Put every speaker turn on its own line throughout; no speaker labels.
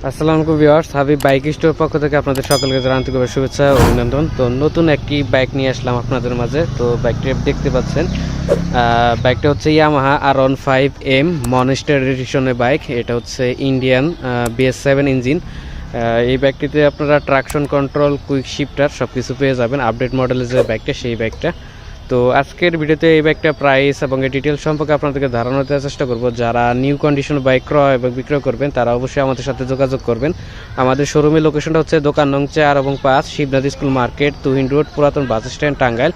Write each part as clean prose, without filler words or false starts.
আসসালামু আলাইকুম viewers, Habib bike store পক্ষ থেকে আপনাদের সকলকে জানাই আন্তরিক শুভেচ্ছা ও অভিনন্দন। তো নতুন একটি বাইক নিয়ে আসলাম আপনাদের মাঝে। তো বাইকটি দেখতে পাচ্ছেন, বাইকটা হচ্ছে ইয়ামাহা R15M মনস্টার এডিশনের বাইক। এটা হচ্ছে ইন্ডিয়ান BS7 ইঞ্জিন। এই বাইকটিতে আপনারা ট্রাকশন কন্ট্রোল, কুইক শিফটার সব কিছু পেয়ে যাবেন। আপডেট মডেলের যে বাইকটা, সেই বাইকটা। তো আজকের ভিডিওতে এই বাইকটা প্রাইস এবং এর ডিটেলস সম্পর্কে আপনাদেরকে ধারণা দেওয়ার চেষ্টা করব। যারা নিউ কন্ডিশন বাইক ক্রয় এবং বিক্রয় করবেন তারা অবশ্যই আমাদের সাথে যোগাযোগ করবেন। আমাদের শোরুমের লোকেশনটা হচ্ছে দোকান নং 4 এবং 5, Shibnath school market, Tuhin road, পুরাতন বাস স্ট্যান্ড, টাঙ্গাইল।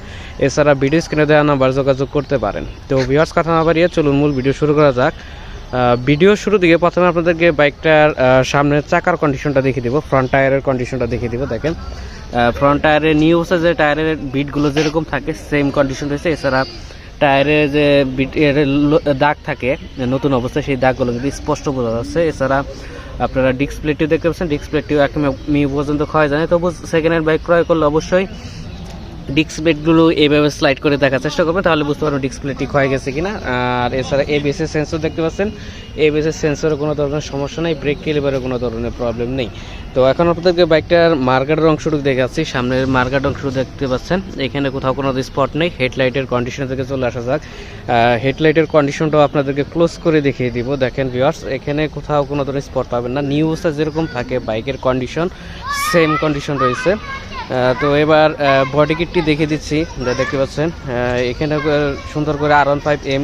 এছাড়া ভিডিও স্ক্রিনে দেওয়া নাম্বার যোগাযোগ করতে পারেন। তো ভিউয়ার্স, কথা না বাড়িয়ে চলুন মূল ভিডিও শুরু করা যাক। ভিডিও শুরু দিকে প্রথমে আপনাদেরকে বাইকটার সামনের চাকার কন্ডিশনটা দেখিয়ে দিব, ফ্রন্ট টায়ারের কন্ডিশনটা দেখিয়ে দিব। দেখেন, ফ্রন্ট টায়ারে নিউ হচ্ছে যে টায়ারের বিটগুলো যেরকম থাকে সেম কন্ডিশন রয়েছে। এছাড়া টায়ারে যে বিটের দাগ থাকে নতুন অবস্থায়, সেই দাগগুলো কিন্তু স্পষ্ট বোঝা যাচ্ছে। এছাড়া আপনারা ডিস্ক প্লেটটিও দেখতে পাচ্ছেন, ডিস্ক প্লেটটিও একদম পর্যন্ত ক্ষয় যায়। তবু সেকেন্ড হ্যান্ড বাইক ক্রয় করলে অবশ্যই ডিস্ক প্লেটগুলো এইভাবে স্লাইড করে দেখার চেষ্টা করবেন, তাহলে বুঝতে পারবেন ডিস্ক প্লেটটি ক্ষয় গেছে কিনা। আর এছাড়া ABS এর সেন্সর দেখতে পাচ্ছেন, ABS এর সেন্সরে কোনো ধরনের সমস্যা নেই, ব্রেক ক্যালিপারে কোনো ধরনের প্রবলেম নেই। তো এখন আপনাদেরকে বাইকটার মার্কেটের অংশটুকু দেখাচ্ছি। সামনের মার্কেট অংশ দেখতে পাচ্ছেন, এখানে কোথাও কোনো স্পট নেই। হেডলাইটের কন্ডিশন থেকে চলে আসা যাক। হেডলাইটের কন্ডিশনটাও আপনাদেরকে ক্লোজ করে দেখিয়ে দিব। দেখেন ভিউয়ার্স, এখানে কোথাও কোনো ধরনের স্পট পাবেন না। নিউ অবস্থা যেরকম থাকে বাইকের কন্ডিশন, সেম কন্ডিশন রয়েছে। তো এবার বডি কিটটি দেখিয়ে দিচ্ছি। দেখতে পাচ্ছেন এখানে সুন্দর করে R15M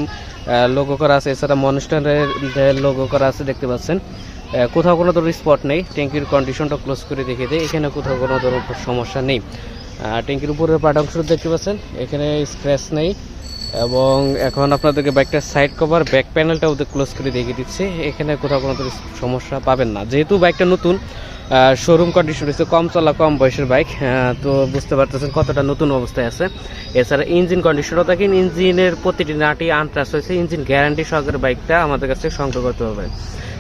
লোগো করা আছে। এছাড়া মনস্টারের লোগো করা আছে, দেখতে পাচ্ছেন। কোথাও কোনো ধরনের স্পট নেই। ট্যাঙ্কির কন্ডিশনটা ক্লোজ করে দেখিয়ে দেয়, এখানে কোথাও কোনো ধরনের সমস্যা নেই। ট্যাঙ্কির উপরের পার্ট অংশ দেখতে পাচ্ছেন, এখানে স্ক্র্যাচ নেই। এবং এখন আপনাদেরকে বাইকটার সাইড কভার, ব্যাক প্যানেলটাও ক্লোজ করে দেখিয়ে দিচ্ছি, এখানে কোথাও কোনো ধরনের সমস্যা পাবেন না। যেহেতু বাইকটা নতুন, শোরুম কন্ডিশন রয়েছে, কম চলা কম বয়সের বাইক, তো বুঝতে পারতেছেন কতটা নতুন অবস্থায় আছে। এছাড়া ইঞ্জিন কন্ডিশনও দেখেন, ইঞ্জিনের প্রতিটি নাটই আনট্রাস হয়েছে। ইঞ্জিন গ্যারান্টি সহকারে বাইকটা আমাদের কাছে সংগ্রহ করতে হবে।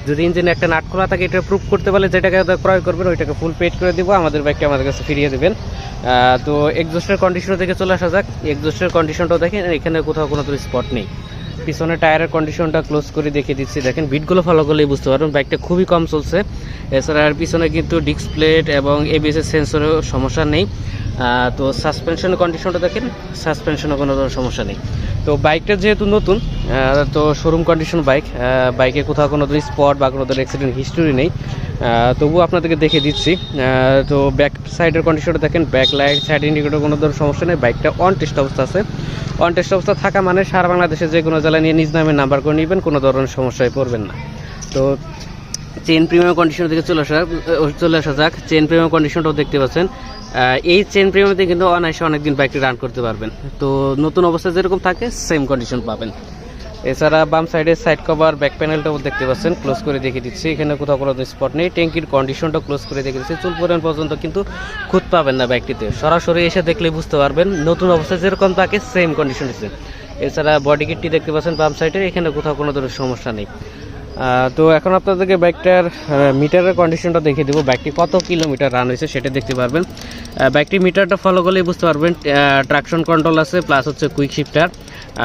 যদি ইঞ্জিনে একটা নাট খোলা থাকে, এটা প্রুভ করতে পারলে যেটাকে ক্রয় করবেন ওইটাকে ফুল পেড করে দিব, আমাদের বাইকটা আমাদের কাছে ফিরিয়ে দেবেন। তো এক্সজস্টের কন্ডিশন থেকে চলে আসা যাক। এক্সজস্টের কন্ডিশনটাও দেখেন, এখানে কোথাও কোনো স্পট নেই। পিছনে টায়ারের কন্ডিশনটা ক্লোজ করে দেখিয়ে দিচ্ছি। দেখেন, বিটগুলো ফলো করলেই বুঝতে পারবেন বাইকটা খুবই কম চলছে। এছাড়া আর পিছনে কিন্তু ডিস্ক প্লেট এবং ABS এর সেন্সরেও সমস্যা নেই। তো সাসপেনশনের কন্ডিশনটা দেখেন, সাসপেনশনে কোনো ধরনের সমস্যা নেই। তো বাইকটা যেহেতু নতুন, তো শোরুম কন্ডিশন বাইক, বাইকে কোথাও কোনো ধরনের স্পট বা কোনো ধরনের অ্যাক্সিডেন্ট হিস্টোরি নেই। তবুও আপনাদেরকে দেখে দিচ্ছি। তো ব্যাক সাইডের কন্ডিশনটা দেখেন, ব্যাক লাইট, সাইড ইন্ডিকেটর কোনো ধরনের সমস্যা নেই। বাইকটা অন টেস্ট অবস্থা আছে। অন টেস্ট অবস্থা থাকা মানে সারা বাংলাদেশে যে কোনো জেলা নিয়ে নিজ নামে নাম্বার করে নেবেন, কোনো ধরনের সমস্যায় পড়বেন না। তো চেন প্রিমিয়াম কন্ডিশন থেকে চলে আসা যাক। চেন প্রিমিয়াম কন্ডিশনটাও দেখতে পাচ্ছেন। এই চেন প্রিমিয়ামতে কিন্তু অনায়াসে অনেকদিন বাইকটি রান করতে পারবেন। তো নতুন অবস্থায় যেরকম থাকে সেম কন্ডিশন পাবেন। এছাড়া বাম সাইডের সাইড কভার, ব্যাক প্যানেলটাও দেখতে পাচ্ছেন, ক্লোজ করে দেখিয়ে দিচ্ছি, এখানে কোথাও কোনো স্পট নেই। ট্যাঙ্কির কন্ডিশনটা ক্লোজ করে দেখিয়ে দিচ্ছি। চুল পর্যন্ত কিন্তু খুঁত পাবেন না বাইকটিতে, সরাসরি এসে দেখলে বুঝতে পারবেন নতুন অবস্থায় যেরকম থাকে সেম কন্ডিশন আছে। এছাড়া বডি কিটটি দেখতে পাচ্ছেন বাম সাইডে, এখানে কোথাও কোনো ধরনের সমস্যা নেই। তো এখন আপনাদেরকে বাইকটার মিটারের কন্ডিশনটা দেখিয়ে দেবো। বাইকটি কত কিলোমিটার রান হয়েছে সেটা দেখতে পারবেন। বাইকটি মিটারটা ফলো করলেই বুঝতে পারবেন। ট্রাকশন কন্ট্রোল আছে, প্লাস হচ্ছে কুইক শিফটার।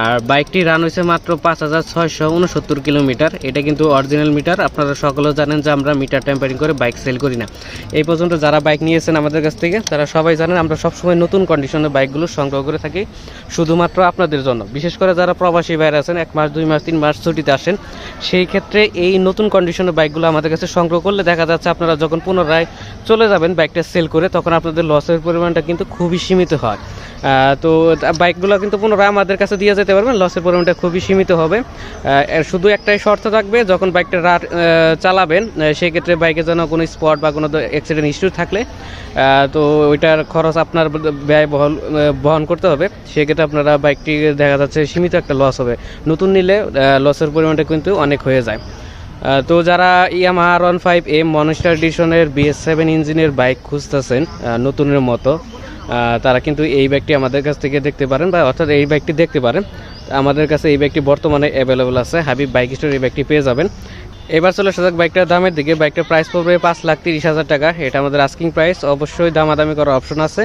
আর বাইকটি রান হয়েছে মাত্র 5669 কিলোমিটার। এটা কিন্তু অরিজিনাল মিটার। আপনারা সকলেও জানেন যে আমরা মিটার টেম্পারিং করে বাইক সেল করি না। এই পর্যন্ত যারা বাইক নিয়েছেন আমাদের কাছ থেকে তারা সবাই জানেন আমরা সবসময় নতুন কন্ডিশনের বাইকগুলো সংগ্রহ করে থাকি শুধুমাত্র আপনাদের জন্য। বিশেষ করে যারা প্রবাসী বাইরে আছেন, 1 মাস 2 মাস 3 মাস ছুটিতে আসেন, সেই ক্ষেত্রে এই নতুন কন্ডিশনের বাইকগুলো আমাদের কাছে সংগ্রহ করলে দেখা যাচ্ছে আপনারা যখন পুনরায় চলে যাবেন বাইকটা সেল করে, তখন আপনাদের লসের পরিমাণটা কিন্তু খুবই সীমিত হয়। তো বাইকগুলো কিন্তু পুনরায় আমাদের কাছে দিয়ে যেতে পারবেন, লসের পরিমাণটা খুবই সীমিত হবে। শুধু একটাই শর্ত থাকবে, যখন বাইকটা চালাবেন সেই ক্ষেত্রে বাইকে যেন কোনো স্পট বা কোনো অ্যাক্সিডেন্ট ইস্যু থাকলে তো ওইটার খরচ আপনার বহন করতে হবে। সেক্ষেত্রে আপনারা বাইকটি দেখা যাচ্ছে সীমিত একটা লস হবে। নতুন নিলে লসের পরিমাণটা কিন্তু অনেক হয়ে যায়। তো যারা ইয়ামাহা R15M মনস্টার এডিশনের BS7 ইঞ্জিনের বাইক খুঁজতেছেন নতুনের মতো, তারা কিন্তু এই বাইকটি আমাদের কাছ থেকে দেখতে পারেন, বা অর্থাৎ এই বাইকটি দেখতে পারেন। আমাদের কাছে এই বাইকটি বর্তমানে অ্যাভেলেবল আছে। হাবিব বাইক স্টোর এই বাইকটি পেয়ে যাবেন। এবার চলে আসা যাক বাইকটার দামের দিকে। বাইকটার প্রাইস পড়বে 5,30,000 টাকা। এটা আমাদের আস্কিং প্রাইস। অবশ্যই দামাদামি করার অপশন আছে,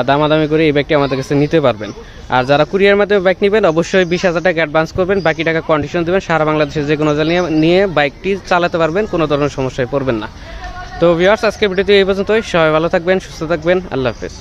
দামাদামি করে এই বাইকটি আমাদের কাছে নিতে পারবেন। আর যারা কুরিয়ার মাধ্যমে বাইক নেবেন অবশ্যই 20,000 টাকা অ্যাডভান্স করবেন, বাকি টাকা কন্ডিশন দেবেন। সারা বাংলাদেশের যে কোনো জেলা নিয়ে বাইকটি চালাতে পারবেন, কোনো ধরনের সমস্যায় পড়বেন না। তো ভিউয়ার্স আজকের ভিডিওতে এই পর্যন্তই, সবাই ভালো থাকবেন, সুস্থ থাকবেন, আল্লাহ হাফেজ।